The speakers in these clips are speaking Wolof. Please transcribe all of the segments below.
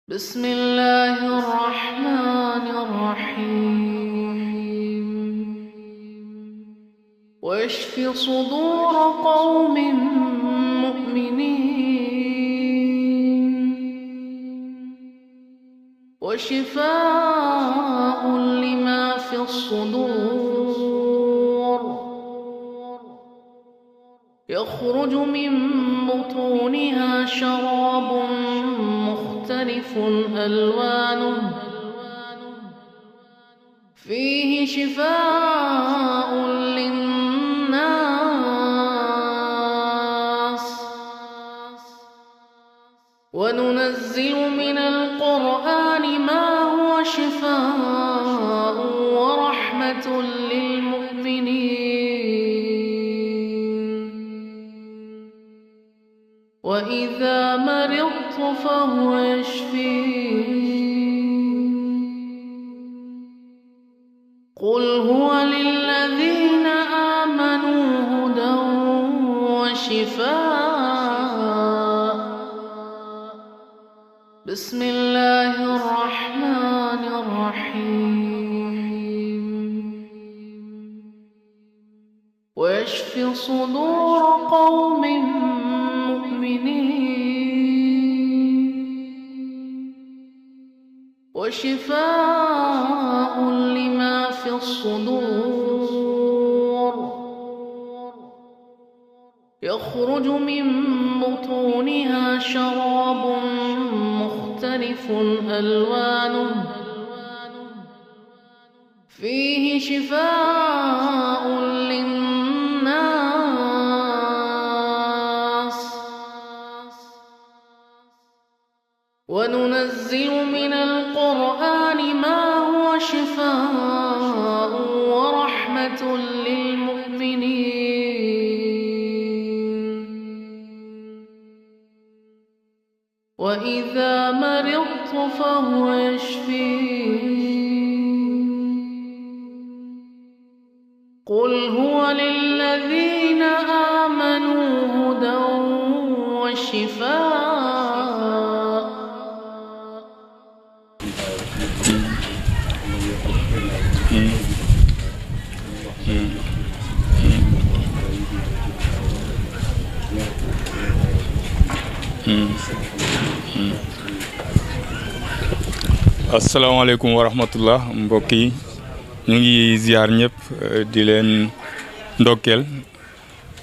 بسم الله الرحمن الرحيم واشف صدور قوم مؤمنين وشفاء لما في الصدور يخرج من بطونها شراب مختلف ألوانه فيه شفاء للناس وننزل من القرآن ما هو شفاء ورحمة للمؤمنين وإذا مرضت فهو يشفين قل هو للذين آمنوا هدى وشفاء بسم الله الرحمن الرحيم ويشفي صدور قوم وشفاء لما في الصدور يخرج من بطونها شراب مختلف ألوانه فيه شفاء للناس وننزل من القرآن ما هو شفاء ورحمة للمؤمنين وإذا مرضت فهو يشفين قل هو للذين آمنوا هدى وشفاء asalaamaaleykum wa rahmatullah mbokk yi ñu ngi ziar ñëpp di leen ndokkeel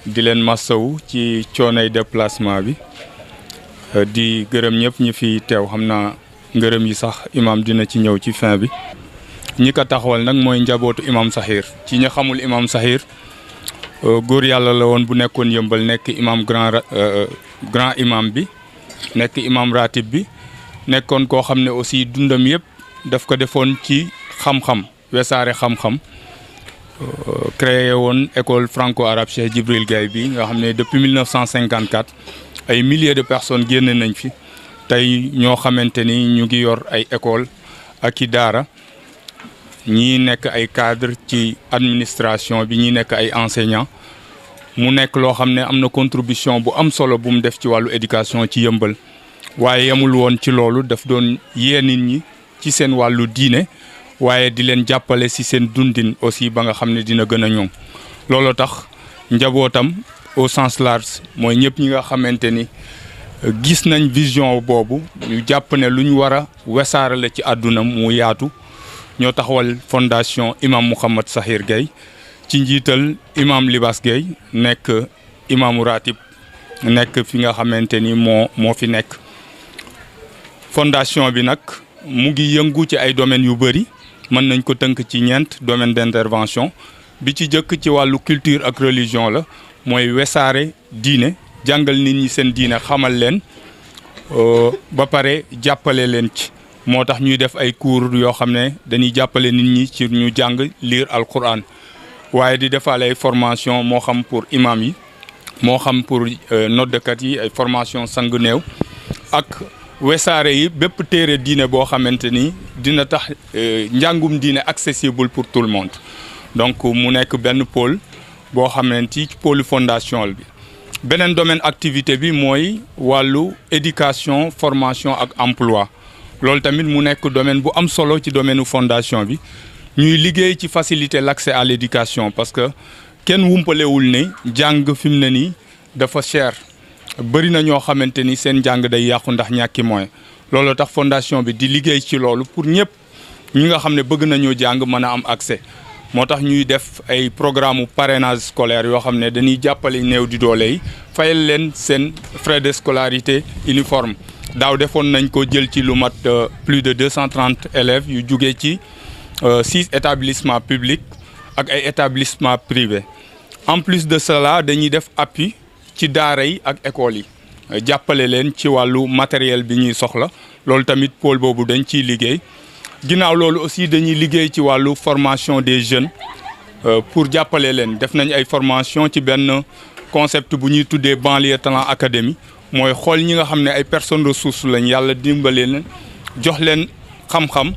di leen massawu ci coonay déplacement bi di gërëm ñëpp ñi fi teew xam naa ngërëm yi sax imam dina ci ñëw ci fin bi ñi ko taxawal nag mooy njabootu imam Saxiir ci ñi xamul imam Saxiir góor yàlla la woon bu nekkoon yëmbal nekk imam grand imam bi nekk imam ratib bi nekkoon koo xam ne aussi dundam yëpp daf ko defoon ci xam-xam wesaare xam-xam créé woon école franco-arabe Cheikh Djibril Gaye bi nga xam ne depuis 1954 ay milliers de personnes génn nañ fi tey ñoo xamante ni ñu ngi yor ay école ak i daara ñii nekk ay cadre ci administration bi ñii nekk ay enseignants mu nekk loo xam ne am na contribution bu am solo bu mu def ci wàllu éducation ci yëmbal waaye yemul woon ci loolu daf doon yee nit ñi ci seen wàllu diine waaye di leen jàppale si seen dundin aussi ba nga xam ne dina gën a ñoŋ looloo tax njabootam au sens large mooy ñëpp ñi nga xamante ni gis nañ vision boobu ñu jàpp ne lu ñu war a wesaare la ci àdduna mu yaatu ñoo taxawal fondation imam Mouhamed Saxiir Gaye ci njiital imam Libaas Gaye nekk imamu ratib nekk fi nga xamante ni moo fi nekk fondation bi nag mu ngi yëngu ci ay domaines yu bëri mën nañ ko tënk ci ñeent domaine d'intervention bi ci jëkk ci wàllu culture ak religion la mooy wesaare diine jàngal nit ñi seen diine xamal leen ba pare jàppale leen ci moo tax ñuy def ay cours yoo xam ne dañuy jàppale nit ñi ci ñu jàng lire alquran waaye di defaale ay formation moo xam pour imam yi moo xam pour noddekat yi ay formation sang néew ak wesaare yi bépp téere diine boo xamante ni dina tax njàngum diine accessible pour tout le monde donc mu nekk benn pôle boo xamante ci pôle fondation bi beneen domaine activité bi mooy wàllu éducation formation ak emploi loolu tamit mu nekk domaine bu am solo ci domaine fondation bi ñuy liggéey ci faciliter l'accès à l'éducation parce que kenn wumpalewul ne jàng fi mu ne nii dafa cher bëri na ñoo xamante ni seen jàng day yàqu ndax ñàkki moyen loolu tax fondation bi di liggéey ci loolu pour ñëpp ñi nga xam ne bëgg nañoo jàng mën a am accès moo tax ñuy def ay programme parrainage scolaire yoo xam ne dañuy jàppale néew di doole yi fayal leen seen frais de scolarité uniforme daaw defoon nañ ko jël ci lu mat plus de 230 élèves yu jugee ci 6 établissements publics ak ay établissements privés en plus de cela dañuy def appui ci daara yi ak écoles yi jàppale leen ci wàllu matériel bi ñuy soxla loolu tamit pôle boobu dañ ciy liggéey ginnaaw loolu aussi dañuy liggéey ci wàllu formation des jeunes pour jàppale leen def nañ ay formation ci benn concept bu ñuy tuddee banlieue talent académie mooy xool ñi nga xam ne ay personnes ressources lañ yàlla dimbale leen jox leen xam-xam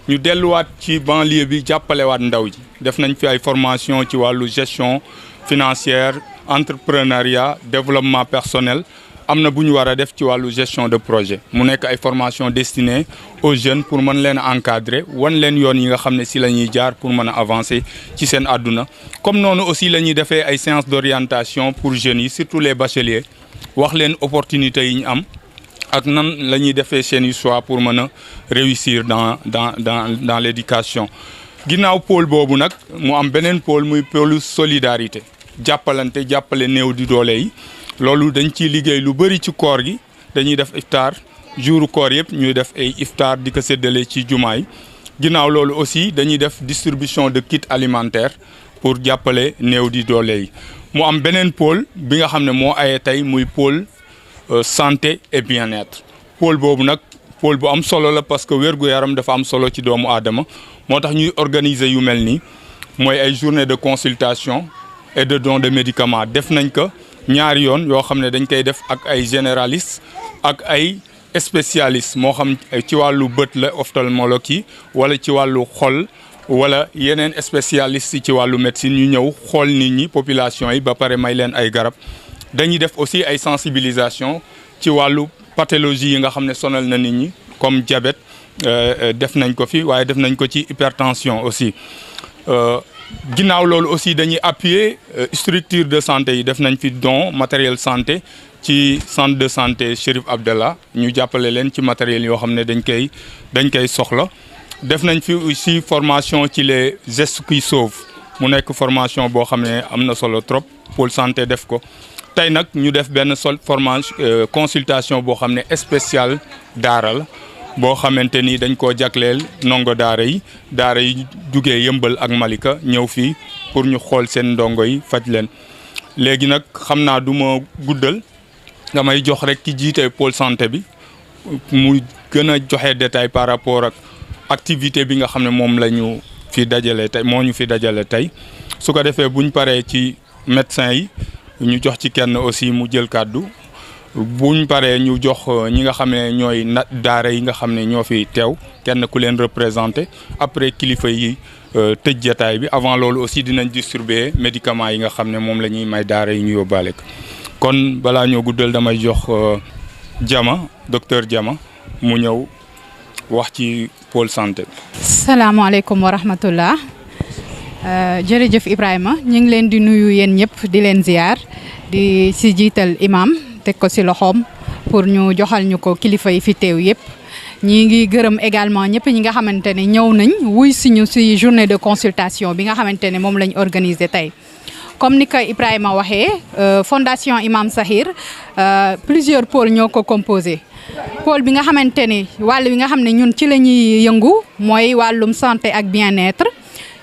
ñu delluwaat ci banlieue bi jàppalewaat ndaw ji def nañ fi ay formation ci wàllu gestion financière entrepreneuriat développement personnel am na bu ñu war a def ci wàllu gestion de projet mu nekk ay formation destinée aux jeunes pour mën leen a encadrer wan leen yoon yi nga xam ne si la ñuy jaar pour mën a avancer ci seen àdduna comme noonu aussi la ñuy defee ay séances d'orientation pour jeunes yi surtout les bacheliers wax leen opportunités yi ñu am ak nan la ñuy defee seen choix pour mën a réussir dans l'éducation ginnaaw pôle boobu nag mu am beneen pôle muy pôle solidarité jàppale néew di doole yi loolu dañ ciy liggéey lu bëri ci koor gi dañuy def iftaar jouru koor yëpp ñuy def ay iftaar di ko séddale ci jumaa yi ginnaaw loolu aussi dañuy def distribution de kits alimentaires pour jàppale néew di doole yi mu am beneen pôle bi nga xam ne moo aye tey muy pôle santé et bien-être pôle boobu nag pôle bu am solo la parce que wér-gu-yaram dafa am solo ci doomu aadama moo tax ñuy organiser yu mel nii mooy ay journée de consultation et de don de médicaments def nañ ko ñaari yoon yoo xam ne dañ koy def ak ay généralistes ak ay spécialistes moo xam ci wàllu bët la ophtalmologue yi wala ci wàllu xol wala yeneen spécialistes yi ci wàllu médecine ñu ñëw xool nit ñi population yi ba pare may leen ay garab dañuy def aussi ay sensibilisation ci wàllu pathologie yi nga xam ne sonal na nit ñi comme diabète def nañ ko fi waaye def nañ ko ci hypertension aussi ginnaaw loolu aussi dañuy appuyer structure de santé yi def nañ fi don matériel santé ci centre de santé Chérif Abdallah ñu jàppale leen ci matériel yoo xam ne dañ koy soxla def nañ fi aussi formation ci les gestes qui sauvent mu nekk formation boo xam ne am na solo trop pôle santé def ko tey nag ñu def benn formation consultation boo xam ne spécial daara la boo xamante ni dañ koo jagleel ndongo daara yi jugee Yëmbal ak Malika ñëw fii pour ñu xool seen ndongo yi faj leen léegi nag xam naa du ma guddal damay jox rek ki jiite pôle santé bi mu gën a joxe détail par rapport ak activité bi nga xam ne moom la ñu fi dajale tey moo ñu fi dajale tey su ko defee buñ paree ci médecin yi ñu jox ci kenn aussi mu jël kàddu buñ paree ñu jox ñi nga xam ne ñooy daara yi nga xam ne ñoo fi teew kenn ku leen représenté après kilifa yi tëj jataay bi avant loolu aussi dinañ distribuer médicaments yi nga xam ne moom la ñuy may daara yi ñu yóbbaale ko kon balaa ñoo guddal damay jox docteur Diama mu ñëw wax ci pôle santé bi. salaamaaleykum wa rahmatullah jërëjëf Ibrahima ñu ngi leen di nuyu yéen ñëpp di leen ziar di si jiital imam teg ko si loxoom pour ñu joxal ñu ko kilifa yi fi teew yëpp ñi ngi gërëm également ñëpp ñi nga xamante ne ñëw nañ wuy siñu si journée de consultation bi nga xamante ne moom lañ organiser tey comme ni ko Ibrahima waxee fondation Imam Sakhir plusieurs pôles ñoo ko composé pôle bi nga xamante ne wàll bi nga xam ne ñun ci la ñuy yëngu mooy wàllum santé ak bien-être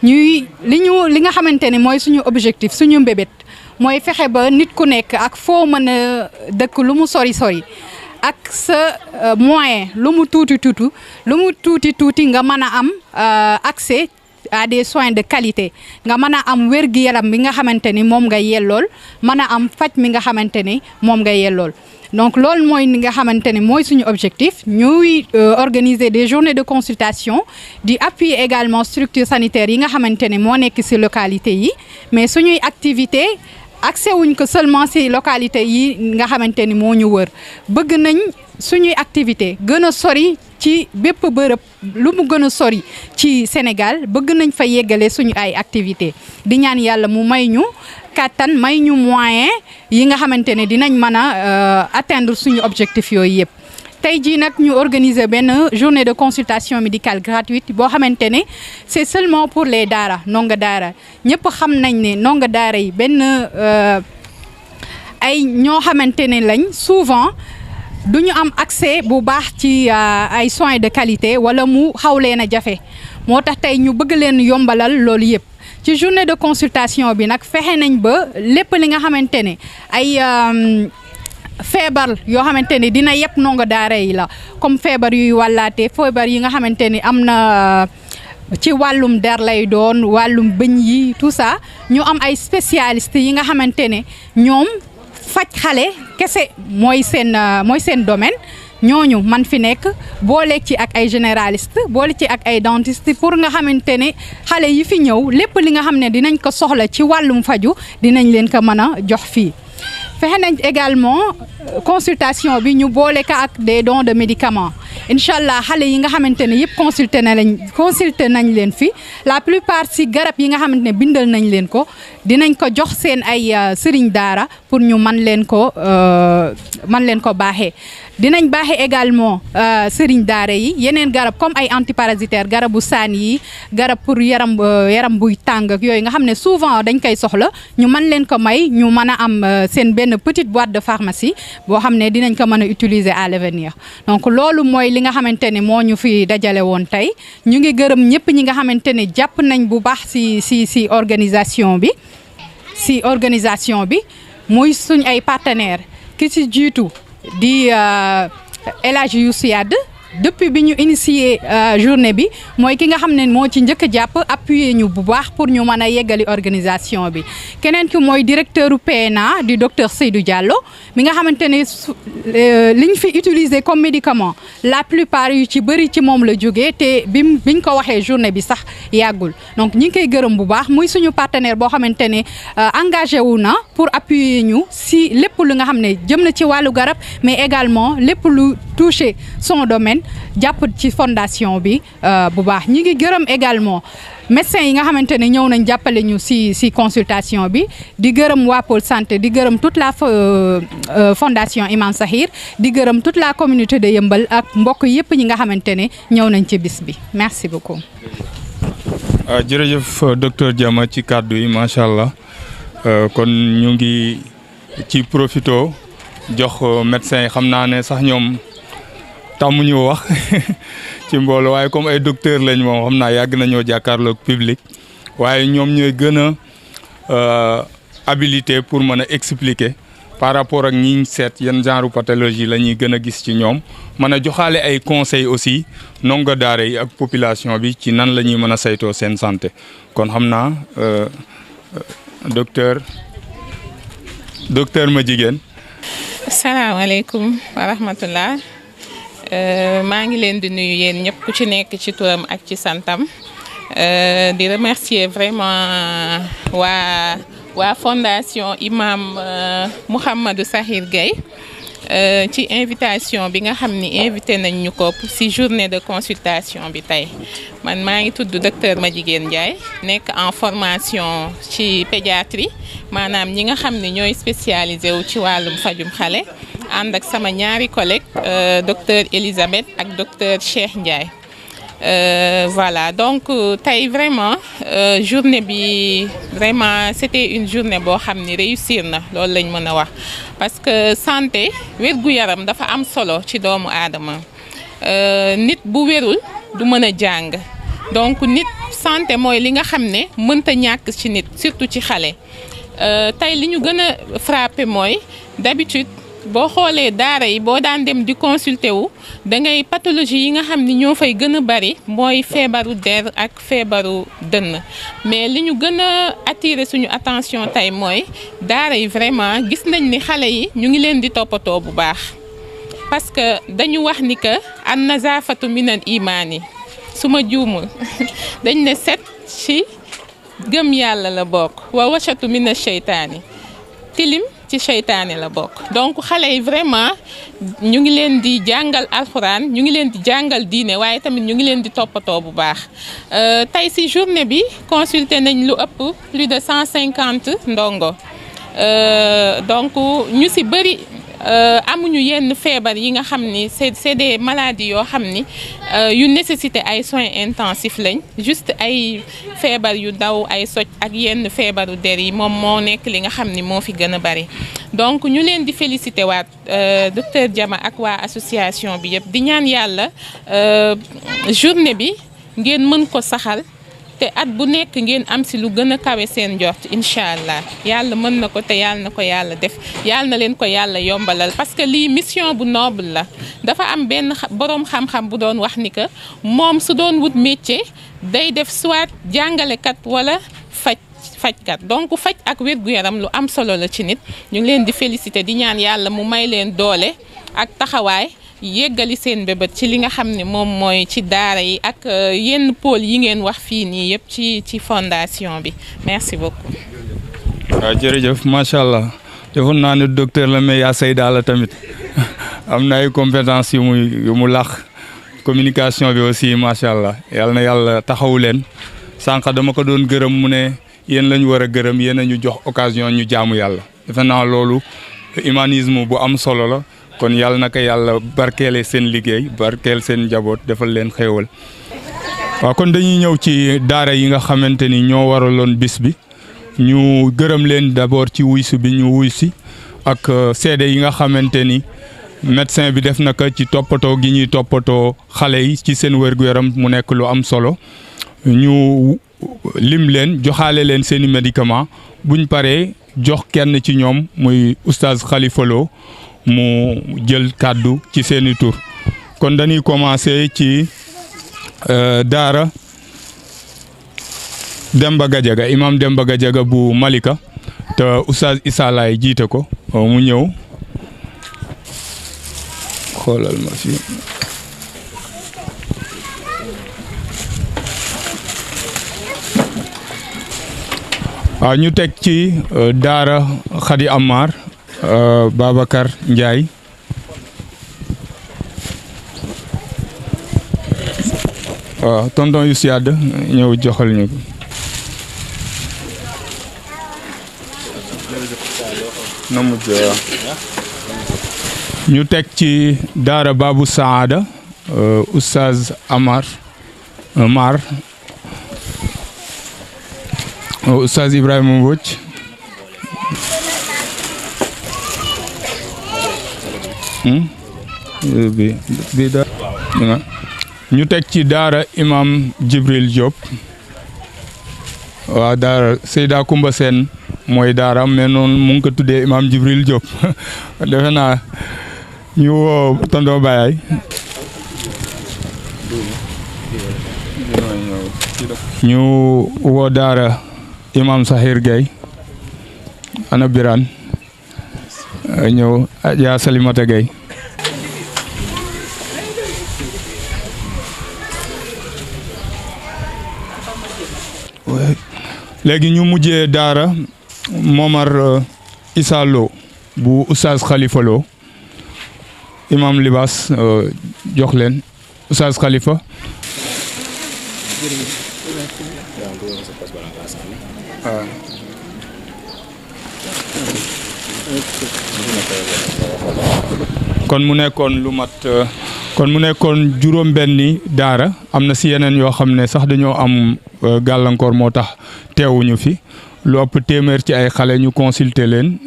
li nga xamante ne mooy suñu objectif suñu mbébét mooy fexe ba nit ku nekk ak foo mën a dëkk lu mu sori ak sa moyen lu mu tuuti nga mën a am accès à des soins de qualité nga mën a am wér-gu-yaram bi nga xamante ni moom nga yellool mën a am faj mi nga xamante ni moom nga yellool donc loolu mooy ni nga xamante ne mooy suñu objectif ñuy organiser des journées de consultation di appuyer également structures sanitaires yi nga xamante ne moo nekk ci localité yi mais suñuy activité accès wuñ ko seulement ci localité yi nga xamante ni moo ñu wër bëgg nañ suñuy activité gën a sori ci bépp bërëb lu mu gën a sori ci Sénégal bëgg nañ fa yeggale suñu ay activité di ñaan yàlla mu may ñu kàttan may ñu moyen yi nga xamante ne dinañ mën a atteindre suñu objectif yooyu yëpp. tey jii nag ñu organiser benn journée de consultation médicale gratuite boo xamante ne c'est seulement pour les daara ndongo daara ñëpp xam nañ ne ndongo daara yi benn ay ñoo xamante ne lañ souvent du ñu am accès bu baax ci ay soins de qualité wala mu xaw leen a jafe moo tax tey ñu bëgg leen yombalal loolu yëpp. ci journée de consultation bi nag fexe nañ ba lépp li nga xamante ne ay feebar yoo xamante ne dina yëpp ndongo daara yi la comme feebar yuy wàllaate feebar yi nga xamante ni am na ci wàllum der lay doon wàllum bëñ yi tout ça ñu am ay spécialistes yi nga xamante ne ñoom faj xale kese mooy seen domaine ñooñu man fi nekk boole ci ak ay généraliste boole ci ak ay dentiste pour nga xamante ne xale yi fi ñëw lépp li nga xam ne dinañ ko soxla ci wàllum faju dinañ leen ko mën a jox fii. fexe nañ également consultation bi ñu boole ko ak des dons de médicaments incha allah xale yi nga xamante ne yëpp consulté nañ leen fi la plupart si garab yi nga xamante ne bindal nañ leen ko dinañ ko jox seen ay sëriñ daara pour ñu man leen ko baaxee. dinañ baaxee également sëriñ daara yi yeneen garab comme ay antiparasitaire garabu saan yi garab pour yaram buy tàng ak yooyu nga xam ne souvent dañ koy soxla ñu mën leen ko may ñu mën a am seen benn petite boîte de pharmacie boo xam ne dinañ ko mën a utiliser à l'avenir. donc loolu mooy li nga xamante ne moo ñu fi dajale woon tey ñu ngi gërëm ñëpp ñi nga xamante ne jàpp nañ bu baax si organisation bi muy suñ ay partenaires ki si jiitu di El Hadji Youssou Yade depuis bi ñu initié journée bi mooy ki nga xam ne moo ci njëkk a jàpp appuyer ñu bu baax pour ñu mën a yeggali organisation bi keneen ki mooy directeur u PNA di docteur Seydou Diallo mi nga xamante ne liñ fi utiliser comme médicament la plupart yu ci bëri ci moom la jógee te biñ ko waxee journée bi sax yàggul donc ñi ngi koy gërëm bu baax muy suñu partenaire boo xamante ne engagé wu na pour appuyer ñu si lépp lu nga xam ne jëm na ci wàllu garab mais également lépp lu toucher son domaine jàpp ci fondation bi bu baax ñi ngi gërëm également médecins yi nga xamante ne ñëw nañ jàppale ñu si consultation bi di gërëm waa Pôle santé di gërëm toute la fondation Imam Sahir di gërëm toute la communauté de Yeumbeul ak mbokk yëpp ñi nga xamante ne ñëw nañ ci bis bi merci beaucoup. jërëjëf docteur Diama ci kàddu yi macha allah kon ñu ngi ci profito jox médecins yi xam naa ne sax ñoom. tàmmuñu wax ci mbooloo waaye comme ay docteur lañ moom xam naa yàgg nañoo jàkkaarloog public waaye ñoom ñooy gën a habilité pour mën a expliquer par rapport ak ñi seet yan genre pathologie la ñuy gën a gis ci ñoom mën a joxaale ay conseils aussi ndongo daara yi ak population bi ci nan la ñuy mën a saytoo seen santé kon xam naa docteur Madjiguène. asalaamaaleykum wa rahmatullah. maa ngi leen di nuyu yéen ñëpp ku ci nekk ci turam ak ci santam di remercier vraiment waa fondation Imam Mouhamadou Sahir Gaye ci invitation bi nga xam ni invité nañ ñu ko ci journée de consultation bi tey man maa ngi tudd docteur Madjiguène Ndiaye nekk en formation ci pédiatrie maanaam ñi nga xam ni ñooy spécialisé wu ci wàllum fajum xale ànd ak sama ñaari collègue docteur Elisabeth ak docteur Cheikh Ndiaye voilà donc tey vraiment journée bi vraiment c'était une journée boo xam ni réussir na loolu lañ mën a wax parce que santé wér-gu-yaram dafa am solo ci doomu aadama nit bu wérul du mën a jàng donc nit santé mooy li nga xam ne mënta ñàkk ci nit surtout ci xale tey li ñu gën a frappé mooy d'habitude boo xoolee daara yi boo daan dem di consulter wu da ngay pathologie yi nga xam ni ñoo fay gën a bari mooy feebaru der ak feebaru dënn mais li ñu gën a attirer suñu attention tey mooy daara yi vraiment gis nañ ni xale yi ñu ngi leen di toppatoo bu baax parce que dañu wax ni que an nazafatu minal imaani su ma juumul dañ ne set ci gëm yàlla la bokk wa wacatu mina sheytaani tilim ci seytaane la bokk. donc xale yi vraiment ñu ngi leen di jàngal alxuraan ñu ngi leen di jàngal diine waaye tamit ñu ngi leen di toppatoo bu baax tey ci journée bi consulté nañ lu ëpp plus de 150 ndongo donc ñu ci bëri amuñu yenn feebar yi nga xam ni c'est des maladies yoo xam ni yu nécessité ay soins intensifs lañ juste ay feebar yu daw ay soj ak yenn feebaru der yi moom moo nekk li nga xam ni moo fi gën a bari donc ñu leen di féliciter waat docteur Diama ak waa association bi yëpp di ñaan yàlla journée bi ngeen mën ko saxal te at bu nekk ngeen am si lu gën a kawe seen njort incha allah yàlla mën na ko te yàlla na ko yàlla def yàlla na leen ko yàlla yombalal parce que lii mission bu noble la dafa am benn boroom xam-xam bu doon wax ni que moom su doon wut métier day def soit jàngalekat wala fajkat donc faj ak wér-gu-yaram lu am solo la ci nit ñu ngi leen di féliciter di ñaan yàlla mu may leen doole ak taxawaay yeggali seen bébét ci li nga xam ne moom mooy ci daara yi ak yenn pôle yi ngeen wax fii nii yëpp ci fondation bi merci beaucoup. waaw jërëjëf macha allah defoon naa ne docteur la mais yaa Seyda la tamit am na ay compétences yu mu làq communication bi aussi macha allah yal na yàlla taxawu leen sànq dama ko doon gërëm mu ne yéen la ñu war a gërëm yéen a ñu jox occasion ñu jaamu yàlla defe naa loolu humanisme bu am solo la. kon yàlla na ko yàlla barkeele seen liggéey barkeel seen njaboot defal leen xéewal waaw kon dañuy ñëw ci daara yi nga xamante ni ñoo waraloon bis bi ñu gërëm leen d'abord ci wuysu bi ñu wuysi ak seede yi nga xamante ni médecin bi def na ko ci toppatoo gi ñuy toppatoo xale yi ci seen wér-gu-yaram mu nekk lu am solo ñu lim leen joxaale leen seeni médicament buñ paree jox kenn ci ñoom muy oustaz Khalifa Lo mu jël kàddu ci seeni tur kon dañuy commencer ci daara Demba Gadiaga imam Demba Gadiaga bu Malika te oustaz Issa Laye jiite ko mu ñëw xoolal ma fi waaw ñu teg ci daara Khady Amar Babacar Ndiaye waaw tonton yu siyaad ñëw joxal ñu ko na mujj waaw ñu teg ci daara Babou Saada oustaz Mar oustaz Ibrahima Mbodj ñu teg ci daara imam Jibril Diop waaw daara Seyda Kumba Seen mooy daara mais noonu mu ngi ko tuddee imam Jibril Diop defe naa ñu woo tonton Baye ñu woo daara imam Sahir Gueye ana Birane ñëw Adja Salimata Gueye léegi ñu mujjee daara Momar Issa Lo bu oustaz Khalifa Lo imam Libas jox leen oustaz Khalifa kon mu nekkoon juróom-benni daara am na si yeneen yoo xam ne sax dañoo am gàllankoor moo tax teewuñu fi lu ëpp téeméer ci ay xale ñu consulter leen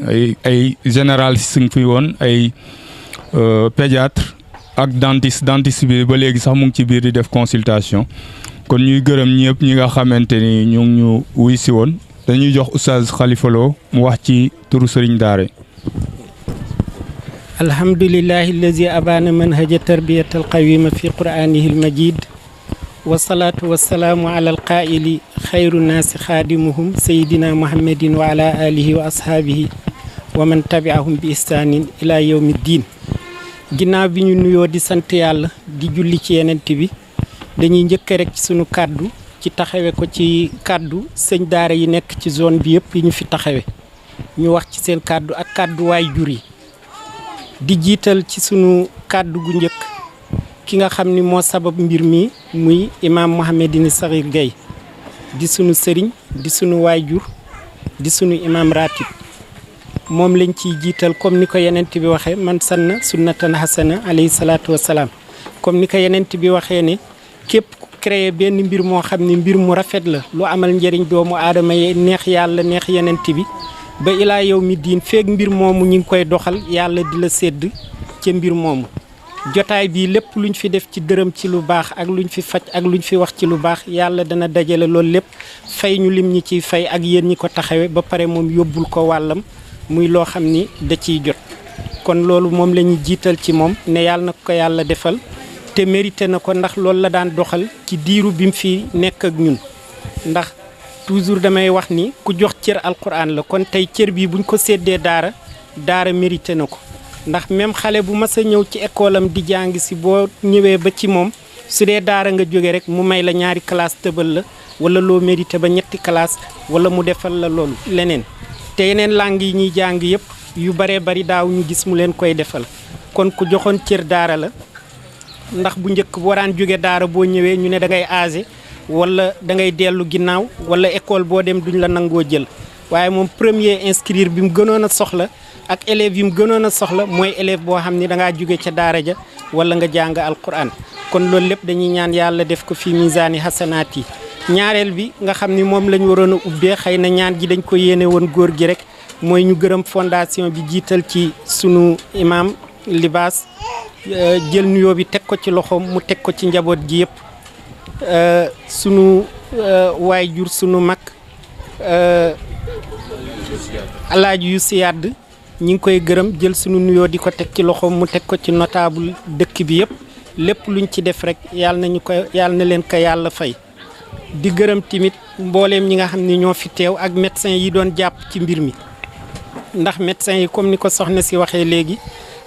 ay général si fi woon ay pédiatre ak dentiste bi ba léegi sax mu ngi ci biir di def consultation kon ñuy gërëm ñëpp ñi nga xamante ni ñu ngi ñu wuy si woon dañuy jox oustaz Khalifa Lo mu wax ci turu sëriñ daara alhamdulillahi allazi abana manhaja tarbiyat alqawima fi qur'anihi almajid wasalaatu wasalaamu ala alqaili xayru naasi xaadimuhum sayidina muhammadin wa ala alihi wa ashaabihi wa man tabiahum bi ihsaanin ila yawmi ddin ginnaaw bi ñu nuyoo di sant yàlla di julli ci yenent bi dañuy njëkk rek ci sunu kàddu ci taxawe ko ci kàddu sëñ daara yi nekk ci zone bi yëpp yi ñu fi taxawe ñu wax ci seen kàddu ak kàddu waay jur yi di jiital ci sunu kàddu gu njëkk ki nga xam ni moo sabab mbir mi muy imaam Mouhamadine Sakhir Gaye di sunu sëriñ di sunu waay jur di sunu imaam ratib moom lañ ciy jiital comme ni ko yenent bi waxee man sanna sunnatan hasana alayhi salaatu wasalaam comme ni ko yenent bi waxee ne képp ku créé benn mbir moo xam ne mbir mu rafet la lu amal njëriñ doomu aadama yi neex yàlla neex yenent bi ba ilaa yow mi diin feeg mbir moomu ñu ngi koy doxal yàlla di la sédd ca mbir moomu jotaay bii lépp luñ fi def ci dërëm ci lu baax ak luñ fi faj ak luñ fi wax ci lu baax yàlla dana dajale loolu lépp fay ñu lim ñi ciy fay ak yéen ñi ko taxawe ba pare moom yóbbul ko wàllam muy loo xam ni da ciy jot kon loolu moom la ñuy jiital ci moom ne yàlla na ko yàlla defal te mérité na ko ndax loolu la daan doxal ci diiru bi mu fi nekk ak ñun ndax toujours damay wax ni ku jox cër alquran la kon tey cër bii buñ ko séddee daara mérité na ko ndax même xale bu mas a ñëw ci école am di jàng si boo ñëwee ba ci moom su dee daara nga jóge rek mu may la ñaari classe tëbal la wala loo mérité ba ñetti classe wala mu defal la loolu leneen te yeneen langue yi ñuy jàng yëpp yu baree bari daaw ñu gis mu leen koy defal kon ku joxoon cër daara la ndax bu njëkk boo daan jóge daara boo ñëwee ñu ne da ngay âgé wala da ngay dellu ginnaaw wala école boo dem duñ la nangoo jël waaye moom premier inscrire bi mu gënoon a soxla ak élèves yi mu gënoon a soxla mooy élève boo xam ni da ngaa jóge ca daara ja wala nga jàng alquran kon loolu lépp dañuy ñaan yàlla def ko fi misaani hasanaat yi ñaareel bi nga xam ni moom lañ waroon a ubbee xëy na ñaan ji dañ ko yéene woon góor gi rek mooy ñu gërëm fondation bi jiital ci sunu imam libaas jël nuyoo bi teg ko ci loxoom mu teg ko ci njaboot gi yëpp sunu waay jur sunu mag alaaji yu si yàdd ñi ngi koy gërëm jël sunu nuyoo di ko teg ci loxoom mu teg ko ci notable dëkk bi yëpp lépp luñ ci def rek yàlla na leen ko yàlla fay di gërëm tamit mbooleem ñi nga xam ne ñoo fi teew ak médecin yi doon jàpp ci mbir mi ndax médecin yi comme ni ko soxna si waxee léegi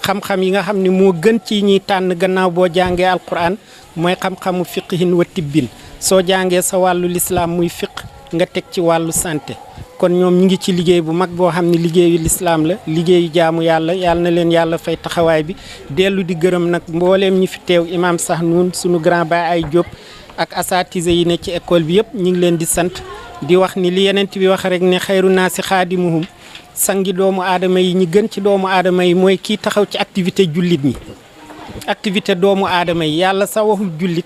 xam-xam yi nga xam ne moo gën ci ñiy tànn gannaaw boo jàngee alquran mooy xam-xamu fiqhin wa tibbin soo jàngee sa wàllu lislaam muy fiq nga teg ci wàllu santé kon ñoom ñu ngi ci liggéey bu mag boo xam ne liggéeyu lislaam la liggéeyu jaamu yàlla yàlla na leen yàlla fay taxawaay bi dellu di gërëm nag mbooleem ñi fi teew imam sax nuun sunu grand baay ay Diop ak asatise yi ne ci école bi yëpp ñu ngi leen di sant di wax ni li yenent bi wax rek ne xayru naasi xaadimuhum sangi doomu aadama yi ñi gën ci doomu aadama yi mooy kii taxaw ci activité jullit ñi activité doomu aadama yi yàlla sa waxul jullit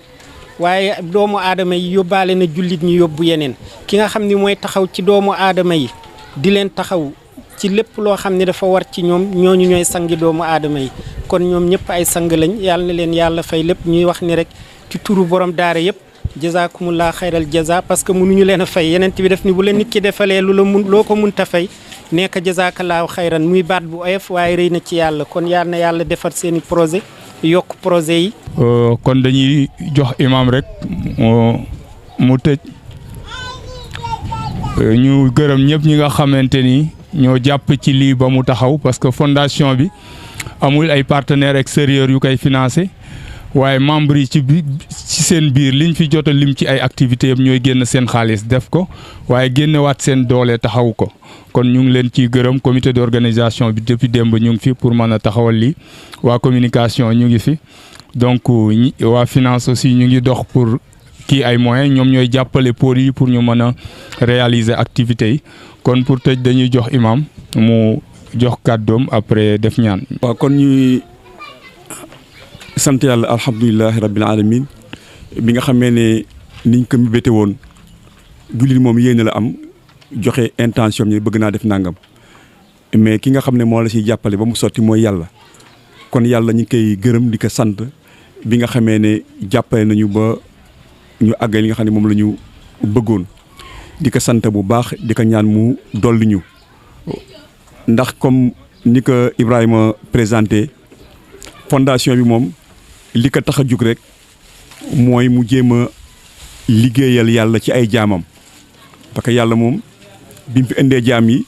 waaye doomu aadama yi yóbbaale na jullit ñi yóbbu yeneen ki nga xam ni mooy taxaw ci doomu aadama yi di leen taxaw ci lépp loo xam ne dafa war ci ñoom ñooñu ñooy sangi doomu aadama yi kon ñoom ñëpp ay sang lañ yàlla na leen yàlla fay lépp ñuy wax ni rek ci turu borom daara yëpp jazakumullah xayral jaza parce que mënuñu leen a fay yeneen bi def ni bu la nit ki defalee loo ko munta fay nekk jazakallaahu xayran muy baat bu oyof waaye rëy na ci yàlla kon yàlla na yàlla defar seeni projet yokk projet yi. kon dañuy jox imam rek mu tëj ñu gërëm ñëpp ñi nga xamante ni ñoo jàpp ci lii ba mu taxaw parce que fondation bi amul ay partenaires extérieurs yu koy financé waaye membres yi ci seen biir liñ fi jot a lim ci ay activités yëpp ñooy génn seen xaalis def ko waaye génnewaat seen doole taxaw ko kon ñu ngi leen ciy gërëm comité d'organisation bi depuis démb ñu ngi fi pour mën a taxawal lii waa communication ñu ngi fi donc waa finance aussi ñu ngi dox pour kii ay moyens ñoom ñooy jàppale pôles yi pour ñu mën a réaliser activités yi kon pour tëj dañuy jox imam mu jox kàddoom après def ñaan. waaw kon ñuy sant yàlla alhamdulilahi rabbil alamin bi nga xamee ne niñ ko mbébéte woon jullit moom yéene la am joxe intention ni bëgg naa def nangam mais ki nga xam ne moo la siy jàppale ba mu sotti mooy yàlla kon yàlla ñu ngi koy gërëm di ko sant bi nga xamee ne jàppale nañu ba ñu àggee li nga xam ne moom la ñu bëggoon di ko sant bu baax di ko ñaan mu dolli ñu ndax comme ni ko Ibrahima présenté fondation bi moom li ko tax a jug rek mooy mu jéem a liggéeyal yàlla ci ay jaamam parce que yàlla moom bi mu fi indee jaam yi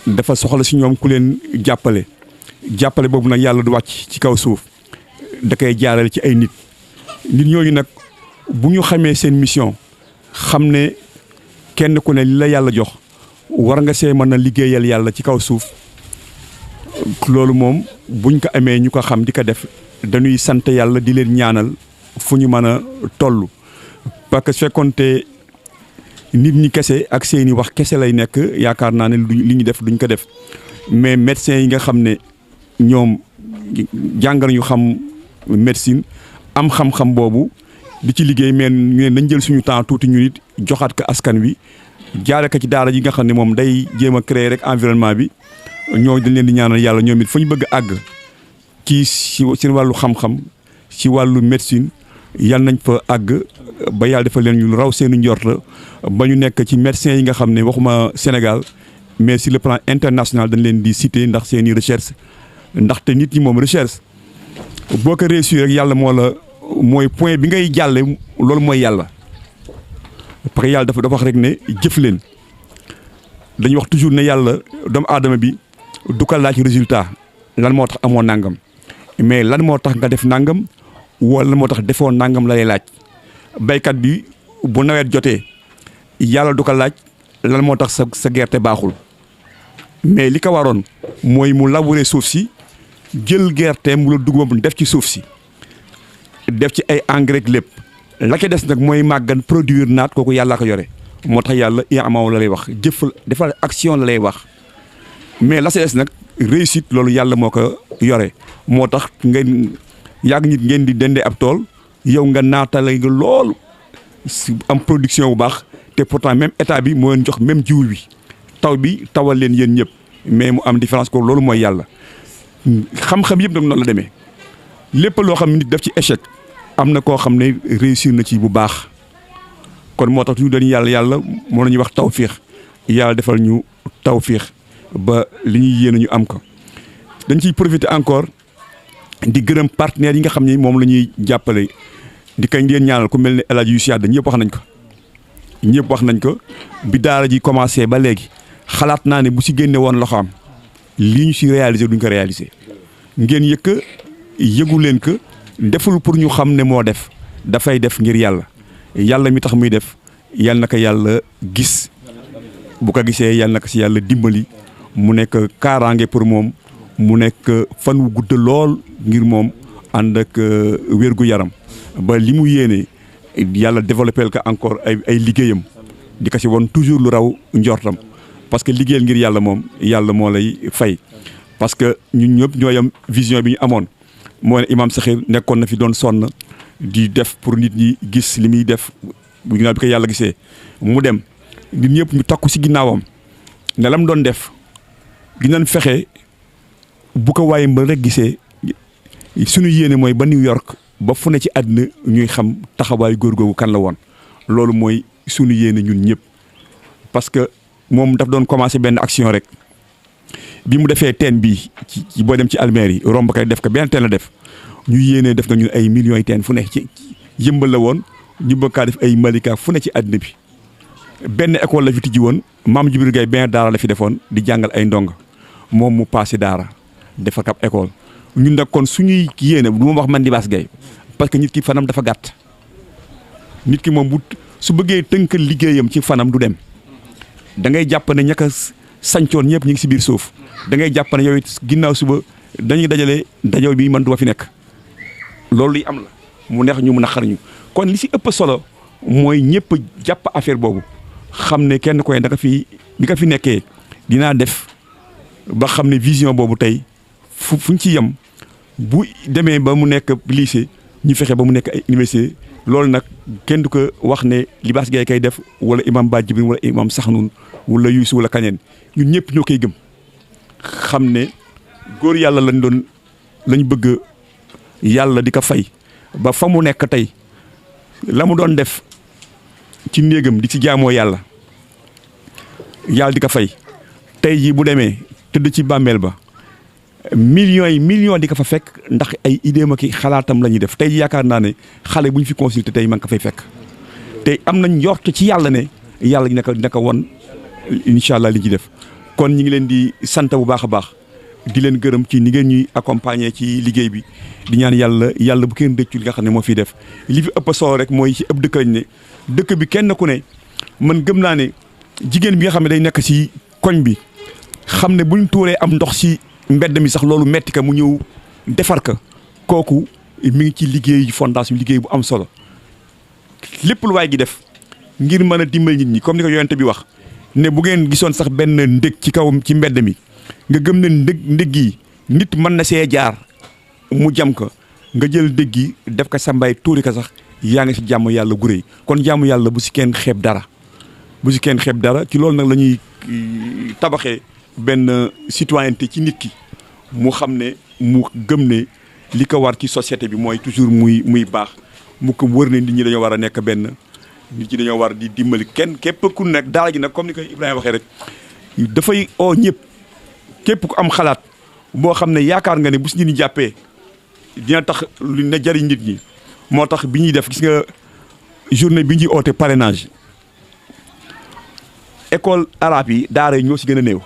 dafa soxla si ñoom ku leen jàppale boobu nag yàlla du wàcc ci kaw suuf da koy jaarale ci ay nit ñooñu nag bu ñu xamee seen mission xam ne kenn ku ne li la yàlla jox war nga see mën a liggéeyal yàlla ci kaw suuf loolu moom buñ ko amee ñu ko xam di ko def dañuy sant yàlla di leen ñaanal fu ñu mën a toll parce que su fekkoonte nit ñi kese ak seeni wax kese lay nekk yaakaar naa ne li ñu def duñ ko def mais médecins yi nga xam ne ñoom jàngal ñu xam médecine am xam-xam boobu di ci liggéey mais ñu ne nañ jël suñu temps tuuti ñu nit joxaat ko askan wi jaare ko ci daara ji nga xam ne moom day jéem a créer rek environnement bi ñoo dañ leen di ñaanal yàlla ñoom it fu ñu bëgg a àgg ci seen wàllu xam-xam ci wàllu médecine yal nañ fa àgg ba yàlla defal leen ñu raw seenu njort ba ñu nekk ci médecins yi nga xam ne waxuma Sénégal mais sur le plan international dañ leen di citer ndax seeni recherche ndaxte nit ñi moom recherche boo ko réussir rek yàlla mooy point bi ngay jàlle loolu mooy yàlla parce que yàlla dafa wax rek ne jëf leen dañuy wax toujours ne yàlla doomu aadama bi du ko laaj résultat lan moo tax amoo nangam mais lan moo tax nga def nangam wala lan moo tax defoo nangam la lay laaj baykat bi bu nawet jotee yàlla du ko laaj lan moo tax sa gerte baaxul mais li ko waroon mooy mu labourer suuf si jël gerteem mu la dugubam def ci suuf si def ci ay engrais lépp la ca des nag mooy màggan produire naat kooku yàllaa ko yore moo tax yàlla amaw la lay wax jëf defal action la lay wax mais la ca des nag réussite loolu yàlla moo ko yore moo tax ngeen yàgg nit ngeen di dendee ab tool yow nga naatale nga lool am production bu baax te pourtant même état bi moo leen jox même jiw bi taw bi tawal leen yéen ñëpp mais mu am différence ko loolu mooy yàlla xam-xam yëpp nag noonu la demee lépp loo xam nit def ci échec am na koo xam ne réussir na ci bu baax kon moo tax ñu dañu yàlla moo la ñuy wax tawfiix yàlla defal ñu tawfiix ba li ñuy yéene ñu am ko dañ ciy profiter encore di gërëm partenaires yi nga xam ne moom la ñuy jàppale di kañ leen ñaanal ku mel ne El Hadj Youssou Yade ñëpp wax nañ ko bi daara ji commencé ba léegi xalaat naa ne bu si génne woon loxo am lii ñu si réaliser duñ ko réaliser ngeen yëgu leen ko deful pour ñu xam ne moo def dafay def ngir yàlla mi tax muy def yàlla na ko yàlla gis bu ko gisee yàlla na ko si yàlla dimbali mu nekk kaaraange pour moom mu nekk fan wu gudd lool ngir moom ànd ak wérgu yaram ba li mu yéene yàlla développé ko encore ay liggéeyam di ko si won toujours lu raw njortam parce que liggéeyal ngir yàlla moom yàlla moo lay fay parce que ñun ñëpp ñooy am vision bi ñu amoon moo ne Imam Sakhir nekkoon na fi doon sonn di def pour nit ñi gis li muy def bu ginnaaw bi ko yàlla gisee mu dem nit ñëpp ñu takku si ginnaawam ne lam doon def dinañ fexe bu ko waaye mbal rek gisee suñu yéene mooy ba New York ba fu ne ci àddina ñuy xam taxawaayu góor googu kan la woon loolu mooy suñu yéene ñun ñëpp parce que moom daf doon commencé benn action rek bi mu defee teen bii ci boo dem ci almeer yi romb kay def ko benn teen la def ñu yéenee def na ñun ay millions yi teen fu ne ci yëmbal la woon ñu bëgg kaa def ay Malika fu ne ci àddina bi benn école la fi tijji woon maam Jibril Gaye benn daara la fi defoon di jàngal ay ndongo moom mu passé daara defar ab école ñun nag kon suñuy yéene du ma wax man Libaas Gaye parce que nit ki fanam dafa gàtt nit ki moom bu su bëggee tënk liggéeyam ci fanam du dem da ngay jàpp ne ñaka sancoon ñëpp ñu ngi si biir suuf da ngay jàpp ne yow it ginnaaw suba dañuy dajale dajo bi man du ma fi nekk loolu yi am la mu neex ñu mu naqar ñu kon li si ëpp solo mooy ñëpp jàpp affaire boobu xam ne kenn koy da nga fi bi nga fi nekkee dinaa def ba xam ne vision boobu tey fuñ ci yem bu demee ba mu nekk lycée ñu fexe ba mu nekk ay université loolu nag kenn du ko wax ne Libaas Gaye kay def wala imam Ba Jibril wala imam Saxnun wala Youssou wala kaneen ñun ñëpp ñoo koy gëm xam ne góor yàlla lañ bëgg yàlla di ko fay ba fa mu nekk tey la mu doon def ci néegam di ci jaamoo yàlla di ko fay tey jii bu demee tëdd ci bàmmeel ba millions di ko fa fekk ndax ay idée ma ki xalaatam la ñuy def tey yaakaar naa ne xale bu ñu fi consulté tey man ko fay fekk tey am nañ njort ci yàlla ne yàlla dina ko won incha allah li ñu ci def kon ñu ngi leen di sant bu baax a baax di leen gërëm ci ni ngeen ñuy accompagner ci liggéey bi di ñaan yàlla bu kenn dëccu li nga xam ne moo fiy def li fi ëpp solo rek mooy ci ëpp dëkk lañ ne dëkk bi kenn ku ne man gëm naa ne jigéen bi nga xam ne day nekk ci koñ bi xam ne buñ tuuree am ndox ci mbedd mi sax loolu metti ka mu ñëw defar ka kooku mi ngi ci liggéey fondation liggéey bu am solo lépp lu waay gi def ngir mën a dimbali nit ñi comme ni ko yonent bi wax ne bu ngeen gisoon sax benn ndég ci kaw ci mbedd mi nga gëm ne ndég yi nit mën na see jaar mu jam ko nga jël ndég yi def ko sa mbay tuuri ko sax yaa ngi si jàmm yàlla gu rëy kon jàmm yàlla bu si kenn xeeb dara ci loolu nag la ñuy tabaxee benn citoyenneté ci nit ki mu xam ne mu gëm ne li ko war ci société bi mooy toujours muy baax mu ko wër ne nit ñi dañoo war a nekk benn nit ñi dañoo war di dimbali kenn képp ku nekk daara ji nag comme ni ko Ibrahima waxee rek dafay oo ñëpp képp ku am xalaat boo xam ne yaakaar nga ne bu si nit ñi jàppee dina tax lu ne jariñ nit ñi moo tax bi ñuy def gis nga journée bi ñuy oote parrainage école arabe yi daara yi ñoo si gën a néew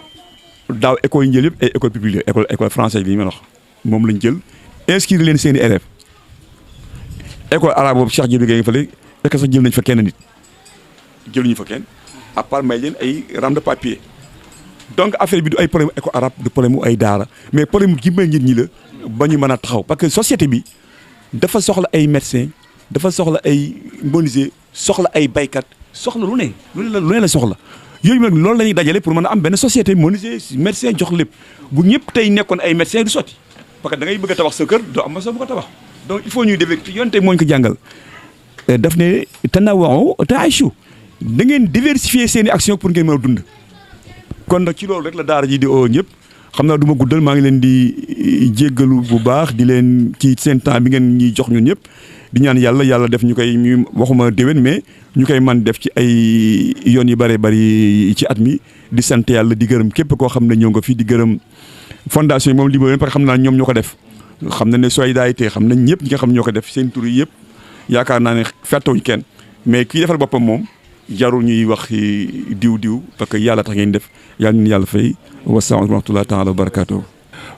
daaw école yi ñu jël yëpp ay école publique école française bi ñu mën wax moom lañ jël inscrire leen seeni élèves école arabe boobu Cheikh Jibril nga fële est-ce que sax jël nañ fa kenn nit jëluñu fa kenn à part may leen ay rame de papier donc affaire bi du ay problème école arabe du problème mu ay daara mais problème mu jimbal nit ñi la ba ñu mën a taxaw parce que société bi dafa soxla ay médecins dafa soxla ay menuisier soxla ay baykat soxla lu ne la soxla yooyu nag loolu la ñuy dajale pour mën a am benn société menuisier médecin jox lépp bu ñëpp tey nekkoon ay médecins du sotti parce que da ngay bëgg a tabax sa kër doo am ma soo bëgg a tabax donc il faut ñuy diversifier yonte moo ñu ko jàngal daf ne tanawwa'u ta'ishu da ngeen diversifier seen i action pour ngeen mën a dund kon nag ci loolu rek la daara ji di oo ñëpp xam naa du ma guddal maa ngi leen di jéggalu bu baax di leen ci seen temps bi ngeen ñuy jox ñun ñëpp di ñaan yàlla def ñu koy ñu waxuma déwén mais ñu koy man def ci ay yoon yu bëree bëri ci at mi di sant yàlla di gërëm képp koo xam ne ñëw nga fi di gërëm fondation yi moom li ma parce que xam naa ñoom ñoo ko def xam na ne solidarité xam nañ ñëpp ñi nga xam ñoo ko def seen tur yi yëpp yaakaar naa ne fàttewuñ kenn mais kii defal boppam moom jarul ñuy wax diw parce que yàlla tax ngeen def yàlla ñun yàlla fay wasalaam wa rahmatulah taala wa barakaatu.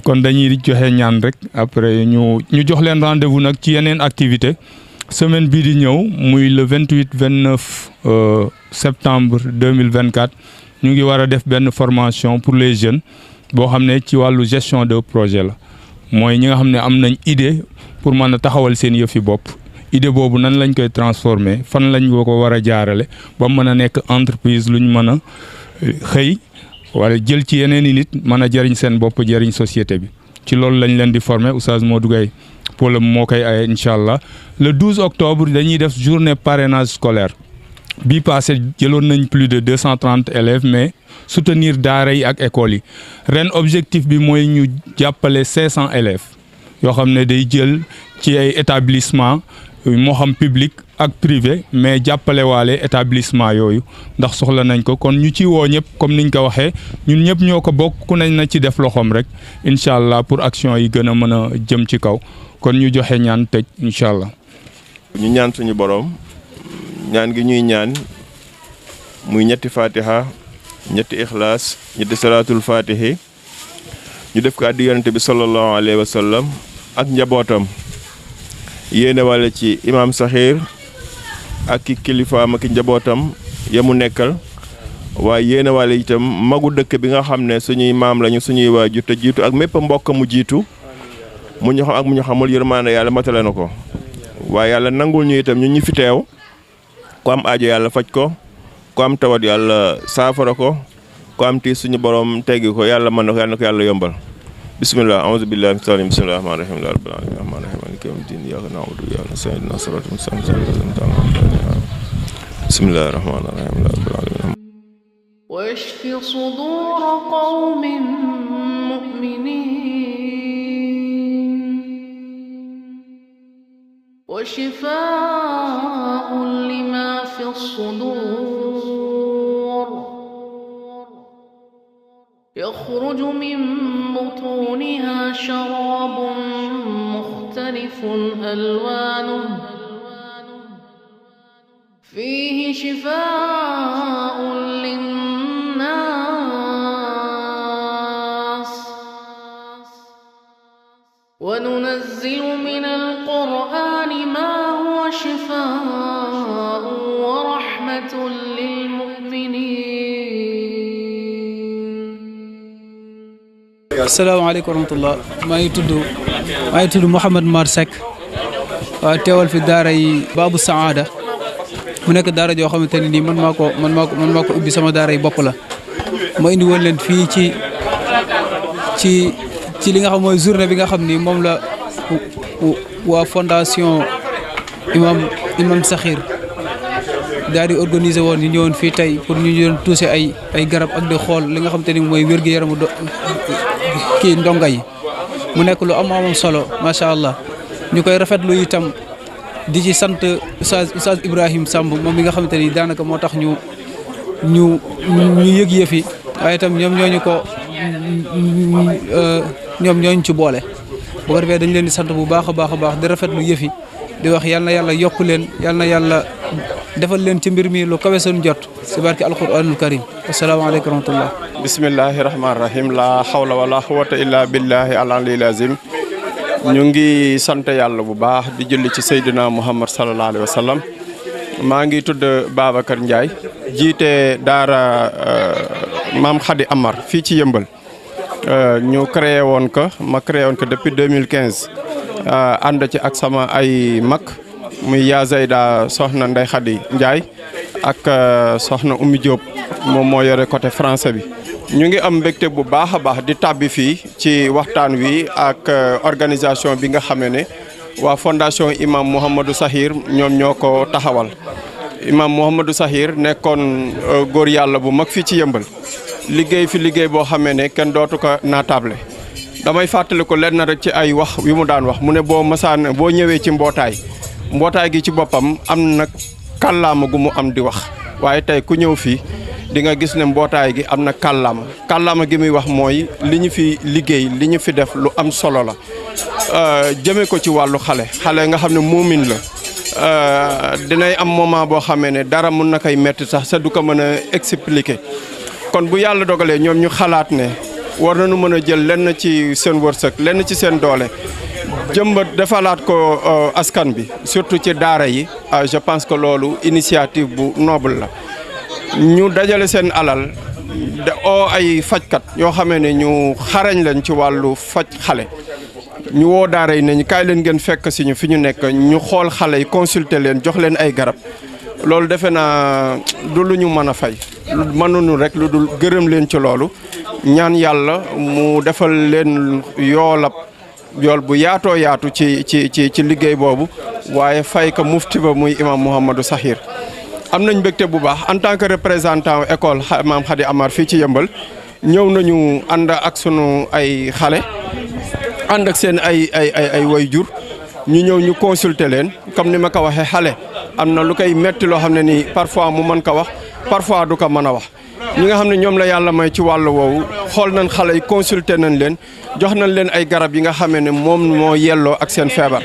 kon dañuy joxe ñaan rek après ñu jox leen rendez-vous nag ci yeneen activité semaine bii di ñëw muy le 28-29 septembre 2024 ñu ngi war a def benn formation pour les jeunes boo xam ne ci wàllu gestion de projet la mooy ñi nga xam ne am nañ idée pour mën a taxawal seen yëfi bopp idée boobu nan lañ koy transformer fan lañ ko war a jaarale ba mën a nekk entreprise luñ mën a xëy wala jël ci yeneen i nit mën a jëriñ seen bopp jëriñ société bi ci loolu lañ leen di former Oustaz Modou Gaye Pôle moo koy aye incha allah le 12 octobre dañuy def journée parrainage scolaire bii passé jëloon nañ plus de 230 élèves mais soutenir daara yi ak écoles yi ren objectif bi mooy ñu jàppale 500 élèves yoo xam ne day jël ci ay établissement moo xam public ak privé mais jàppale waale établissement yooyu ndax soxla nañ ko kon ñu ci woo ñëpp comme niñ ko waxee ñun ñëpp ñoo ko bokk ku nañ na ci def loxoom rek incha allah pour action yi gën a mën a jëm ci kaw kon ñu joxe ñaan tëj incha allah. ñu ñaan suñu borom ñaan gi ñuy ñaan muy ñetti fatiha ñetti ixlaas ñetti salaatul fatihi ñu def ko addi yonente bi sallallahu alayhi wa sallam ak njabootam yéene wala ci imam Saxiir ak ki kilifaam ak njabootam yamu nekkal waaye yéene wala itam magu dëkk bi nga xam ne suñuy maam lañu suñuy waajur te jiitu ak mépp mbokk mu jiitu mu ñu xam ak mu ñu xamul yërmaande yàlla matale na ko waaye yàlla nangul ñu itam ñu fi teew ku am aajo yàlla faj ko ku am tawat yàlla saafara ko ku am tiis suñu borom teggi ko yàlla mën na ko yàlla na ko yàlla yombal bismillah a'udhu billahi minash shaitanir rajim bismillahir rahmanir rahim rabbil alamin rahmanir rahim maliki yawmiddin iyyaka na'budu wa iyyaka nasta'in ihdinas siratal mustaqim bismillahir rahmanir rahim rabbil alamin واشف صدور قوم مؤمنين وشفاء لما في الصدور يخرج من بطونها شراب مختلف ألوانه فيه شفاء للناس وننزل من القرآن ما هو شفاء ورحمة للمؤمنين asalaamaaleykum wa rahmatullah maa ngi tudd Mouhamed Mar Seck waaw teewal fi daara yi Babou Saada mu nekk daara joo xamante ne nii man maa ko ubbi sama daara yi bopp la ma indi woon leen fii ci li nga xam mooy journée bi nga xam ni moom la waa fondation imam Sakhir daal di organiser woon ñu ñëwoon fii tey pour ñu doon toucher ay garab ak di xool li nga xamante ni mooy wér-gu-yaramu kii ndonga yi mu nekk lu am solo macha allah ñu koy rafetlu itam di ci sant Oustaz Ibrahim Samb moom mi nga xamante ni daanaka moo tax ñu yëg yëfi waaye itam ñoom ñooñu ci boole bu ko defee dañ leen di sant bu baax a baax di rafetlu yëfi di wax yal na yàlla yokk leen yal na yàlla defal leen ci mbir mi lu kawe seen jot si barke alquranul karim asalaamaaleykum wa rahmatullah bismillahi rahmaani rahim la hawla wala quwwata illa billahi al-aliyyil azim ñu ngi sant yàlla bu baax di julli ci Seydina Muhammad sallallahu alayhi wa sallam maa ngi tudd Babacar Ndiaye jiite daara Maam Khady Amar fii ci Yëmbal ñu créé woon ko depuis 2015 ànd ci ak sama ay mag muy yaa Zayda soxna Ndey Khady Ndiaye ak soxna Oumy Diop moom moo yore côté français bi ñu ngi am mbégte bu baax a baax di tàbbi fii ci waxtaan wi ak organisation bi nga xamee ne waa fondation imam Mouhamadou Sakhir ñoom ñoo ko taxawal imam Mouhamadou Sakhir nekkoon góor yàlla bu mag fii ci Yëmbal liggéey fi liggéey boo xamee ne kenn dootu ko naatable damay fàttali ko lenn rek ci ay wax yu mu daan wax mu ne boo ñëwee ci mbootaay gi ci boppam am na kàllaama gu mu am di wax waaye tey ku ñëw fii di nga gis ne mbootaay gi am na kàllaama gi muy wax mooy li ñu fi liggéey li ñu fi def lu am solo la jëme ko ci wàllu xale nga xam ne muumin la dinay am moment boo xamee ne dara mun na koy metti sax sa du ko mën a expliquer kon bu yàlla dogalee ñoom ñu xalaat ne war nañu mën a jël lenn ci seen wërsëg lenn ci seen doole jëmbat defalaat ko askan bi surtout ci daara yi je pense que loolu initiative bu noble la ñu dajale seen alal ay fajkat yoo xamee ne ñu xarañ leen ci wàllu faj xale ñu woo daara yi ne ñu kaay leen ngeen fekk si ñu fi ñu nekk ñu xool xale yi consulter leen jox leen ay garab loolu defe naa du lu ñu mën a fay mënuñu rek lu dul gërëm leen ci loolu ñaan yàlla mu defal leen yool bu yaatoo yaatu ci liggéey boobu waaye fay ko mufti ba muy imam Mouhamadou Sakhir am nañ mbégte bu baax en tant que représentant école Maam Khady Amar fii ci Yëmbal ñëw nañu ànd ak sunu ay xale ànd ak seen ay waajur ñu ñëw ñu consulter leen comme ni ma ko waxee xale am na lu koy metti loo xam ne nii parfois mu mën ko wax parfois du ko mën a wax ñi nga xam ne ñoom la yàlla may ci wàllu woowu xool nañ xale yi consulter nañ leen jox nañ leen ay garab yi nga xamee ne moom moo yelloo ak seen feebar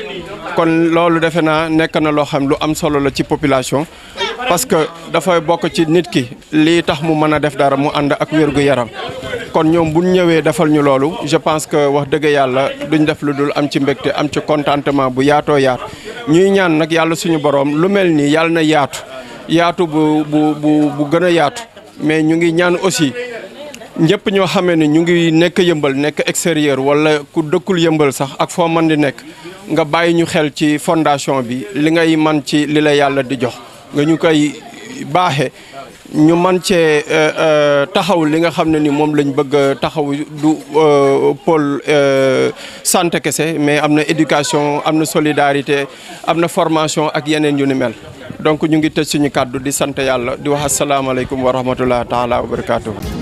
kon loolu defe naa nekk na loo xam lu am solo la ci population parce que dafay bokk ci nit ki lii tax mu mën a def dara mu ànd ak wér-gu-yaram kon ñoom bu ñëwee defal ñu loolu je pense que wax dëgg yàlla duñ def lu dul am ci mbégte am ci contentement bu yaatoo yaatu ñuy ñaan nag yàlla suñu borom lu mel nii yàlla na yaatu bu gën a yaatu mais ñu ngi ñaan aussi ñëpp ñoo xamee ne ñu ngi nekk Yëmbal nekk extérieur wala ku dëkkul Yëmbal sax ak foo mën di nekk nga bàyyi ñu xel ci fondation bi li ngay man ci li la yàlla di jox nga ñu koy baaxe ñu man cee taxaw li nga xam ne ni moom lañ bëgg taxaw du pôle santé kese mais am na éducation am na solidarité am na formation ak yeneen yu ni mel donc ñu ngi tëj suñu kàddu di sant yàlla di wax asalaamaaleykum wa rahmatulah taala wa barakaatu.